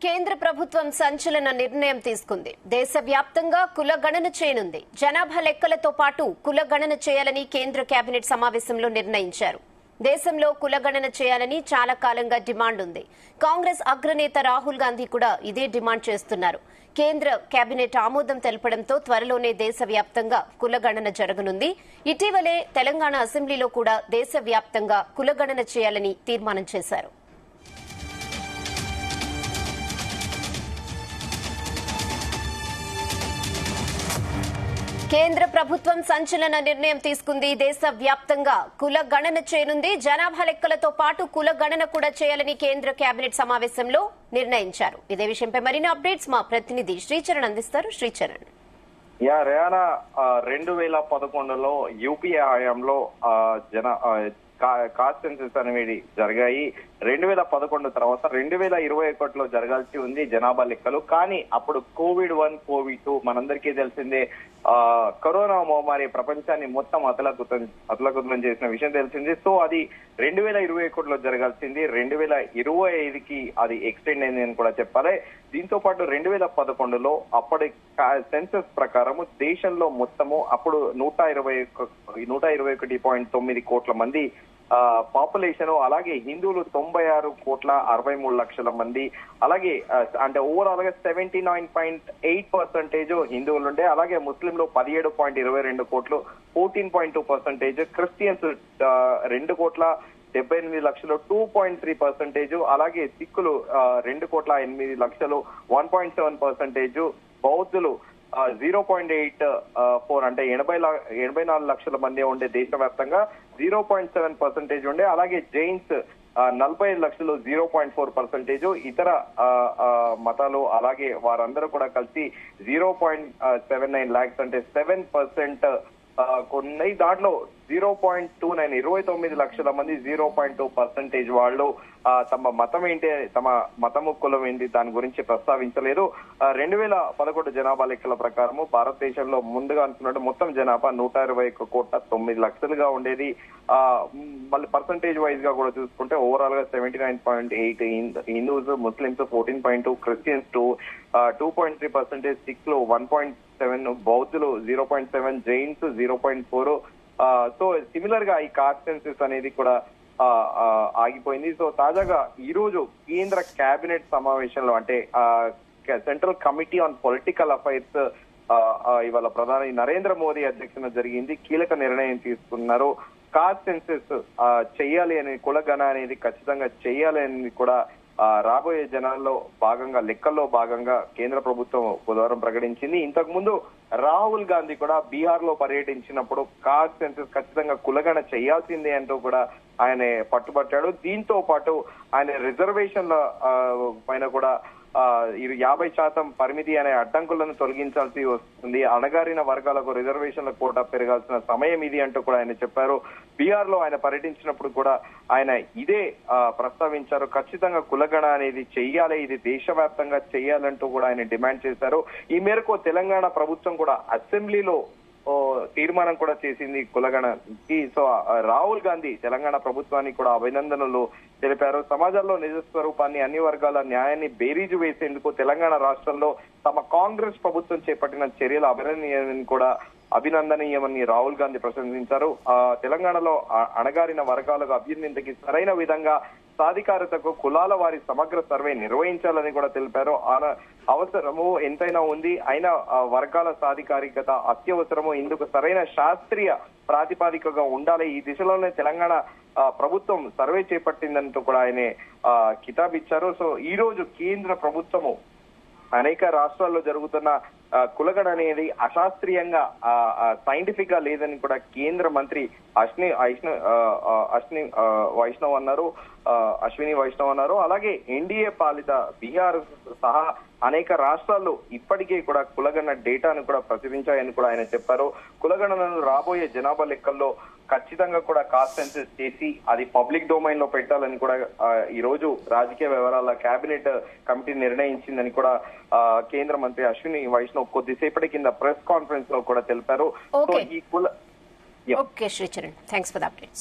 కేంద్ర ప్రభుత్వం సంచలన నిర్ణయం తీసుకుంది. దేశవ్యాప్తంగా కులగణన చేయనుంది. జనాభా లెక్కలతో పాటు కులగణన చేయాలని కేంద్ర కేబినెట్ సమావేశంలో నిర్ణయించారు. దేశంలో కులగణన చేయాలని చాలా కాలంగా డిమాండ్ ఉంది. కాంగ్రెస్ అగ్రనేత రాహుల్ గాంధీ కూడా ఇదే డిమాండ్ చేస్తున్నారు. కేంద్ర కేబినెట్ ఆమోదం తెలపడంతో త్వరలోనే దేశవ్యాప్తంగా కులగణన జరగనుంది. ఇటీవలే తెలంగాణ అసెంబ్లీలో కూడా దేశవ్యాప్తంగా కులగణన చేయాలని తీర్మానం చేశారు. కేంద్ర ప్రభుత్వం సంచలన నిర్ణయం తీసుకుంది. దేశవ్యాప్తంగా కుల గణన చేయనుంది. జనాభా లెక్కలతో పాటు కుల గణన కూడా చేయాలని కేంద్ర కేబినెట్ సమావేశంలో నిర్ణయించారు. ఇదే విషయంపై మరిన్ని అప్డేట్స్ మా ప్రతినిధి శ్రీచరణ్ అందిస్తారు. శ్రీచరణ్, రేయానా 2011లో యూపీఏ హయాంలో కాస్ట్ సెన్సస్ అనేవి జరిగాయి. 2011 తర్వాత 2021లో జరగాల్సి ఉంది జనాభా లెక్కలు. కానీ అప్పుడు కోవిడ్-1 కోవిడ్-2 మనందరికీ తెలిసిందే. కరోనా మహమ్మారి ప్రపంచాన్ని మొత్తం అతలకుతలం చేసిన విషయం తెలిసింది. సో అది 2021లో జరగాల్సింది 2025కి అది ఎక్స్టెండ్ అయింది అని కూడా చెప్పాలి. దీంతో పాటు 2011లో అప్పటి సెన్సస్ ప్రకారము దేశంలో మొత్తము అప్పుడు 121.9 కోట్ల మంది పాపులేషన్, అలాగే హిందువులు 96.63 లక్షల మంది, అలాగే అంటే ఓవరాల్ గా 79.8% హిందువులు ఉండే, అలాగే ముస్లింలు 17.22 కోట్లు 14.2%, క్రిస్టియన్స్ 2.78 లక్షలు 2.3%, అలాగే సిక్కులు 2.8 లక్షలు 1.7%, బౌద్ధులు 0.84 అంటే 84 లక్షల మంది ఉండే దేశవ్యాప్తంగా 0.7% ఉండే, అలాగే జైన్స్ 45 లక్షలు 0.4%, ఇతర మతాలు అలాగే వారందరూ కూడా కలిసి 0.79 లాక్స్ అంటే 7% కొన్ని. దాంట్లో 0.29 29 లక్షల మంది 0.2% వాళ్ళు తమ మతం ఏంటి, తమ మతము కులం ఏంటి దాని గురించి ప్రస్తావించలేదు. 2011 జనాభా లెక్కల ప్రకారము భారతదేశంలో ముందుగా అనుకున్నట్టు మొత్తం జనాభా 121.9 లక్షలుగా ఉండేది. మళ్ళీ పర్సంటేజ్ వైజ్ గా కూడా చూసుకుంటే ఓవరాల్ గా 79.8 హిందూస్, ముస్లింస్ 14.2, క్రిస్టియన్స్ 2.3%, సిక్లు 1.7, బౌద్ధులు 0.7, జైన్స్ 0.4. సో సిమిలర్ గా ఈ కాస్ట్ సెన్సస్ అనేది కూడా ఆగిపోయింది. సో తాజాగా ఈ రోజు కేంద్ర కేబినెట్ సమావేశంలో అంటే central committee on political affairs ఇవాళ ప్రధాని నరేంద్ర మోదీ అధ్యక్షతన జరిగింది. కీలక నిర్ణయం తీసుకున్నారు. కాస్ట్ సెన్సస్ చెయ్యాలి అని, కులగణ అనేది ఖచ్చితంగా చెయ్యాలి అని కూడా రాబోయే జనాల్లో భాగంగా, లెక్కల్లో భాగంగా కేంద్ర ప్రభుత్వం బుధవారం ప్రకటించింది. ఇంతకు ముందు రాహుల్ గాంధీ కూడా బీహార్ లో పర్యటించినప్పుడు కాస్ట్ సెన్సస్ ఖచ్చితంగా కులగణ చేయాల్సిందే అంటూ కూడా ఆయన పట్టుబట్టాడు. దీంతో పాటు ఆయన రిజర్వేషన్ల పైన కూడా 50% పరిమితి అనే అడ్డంకులను తొలగించాల్సి వస్తుంది, అణగారిన వర్గాలకు రిజర్వేషన్ల కోటా పెరగాల్సిన సమయం ఇది అంటూ కూడా ఆయన చెప్పారు. బీహార్ లో ఆయన పర్యటించినప్పుడు కూడా ఆయన ఇదే ప్రస్తావించారు. ఖచ్చితంగా కులగణ అనేది చెయ్యాలి, ఇది దేశవ్యాప్తంగా చెయ్యాలంటూ కూడా ఆయన డిమాండ్ చేశారు. ఈ మేరకు తెలంగాణ ప్రభుత్వం కూడా అసెంబ్లీలో తీర్మానం కూడా చేసింది కులగణకి. సో రాహుల్ గాంధీ తెలంగాణ ప్రభుత్వానికి కూడా అభినందనలు తెలిపారు. సమాజంలో నిజ స్వరూపాన్ని, అన్ని వర్గాల న్యాయాన్ని బేరీజు వేసేందుకు తెలంగాణ రాష్ట్రంలో తమ కాంగ్రెస్ ప్రభుత్వం చేపట్టిన చర్యలు అభినందనీయమని రాహుల్ గాంధీ ప్రశంసించారు. తెలంగాణలో అణగారిన వర్గాలకు అభ్యున్నతికి సరైన విధంగా సాధికారతకు కులాల వారి సమగ్ర సర్వే నిర్వహించాలని కూడా తెలిపారు. అవసరము ఎంతైనా ఉంది, అయినా వర్గాల సాధికారికత అత్యవసరము, ఇందుకు సరైన శాస్త్రీయ ప్రాతిపాదికగా ఉండాలి. ఈ దిశలోనే తెలంగాణ ప్రభుత్వం సర్వే చేపట్టిందంటూ కూడా ఆయన కితాబిచ్చారు. సో ఈ రోజు కేంద్ర ప్రభుత్వము అనేక రాష్ట్రాల్లో జరుగుతున్న కులగణ అనేది అశాస్త్రీయంగా, సైంటిఫిక్ గా లేదని కూడా కేంద్ర మంత్రి అశ్విని వైష్ణవ్ అన్నారు. అలాగే ఎన్డీఏ పాలిత బీహార్ సహా అనేక రాష్ట్రాల్లో ఇప్పటికే కూడా కులగణ డేటాను కూడా ప్రచురించాయని కూడా ఆయన చెప్పారు. కులగణను రాబోయే జనాభా లెక్కల్లో ఖచ్చితంగా కూడా కాస్ట్ సెన్సస్ చేసి అది పబ్లిక్ డొమైన్ లో పెట్టాలని కూడా ఈ రోజు రాజకీయ వ్యవహారాల కేబినెట్ కమిటీ నిర్ణయించిందని కూడా కేంద్ర మంత్రి అశ్విని వైష్ణవ్ కొద్దిసేపటి కింద ప్రెస్ కాన్ఫరెన్స్ లో కూడా తెలిపారు. Okay Sricharan, thanks for the updates.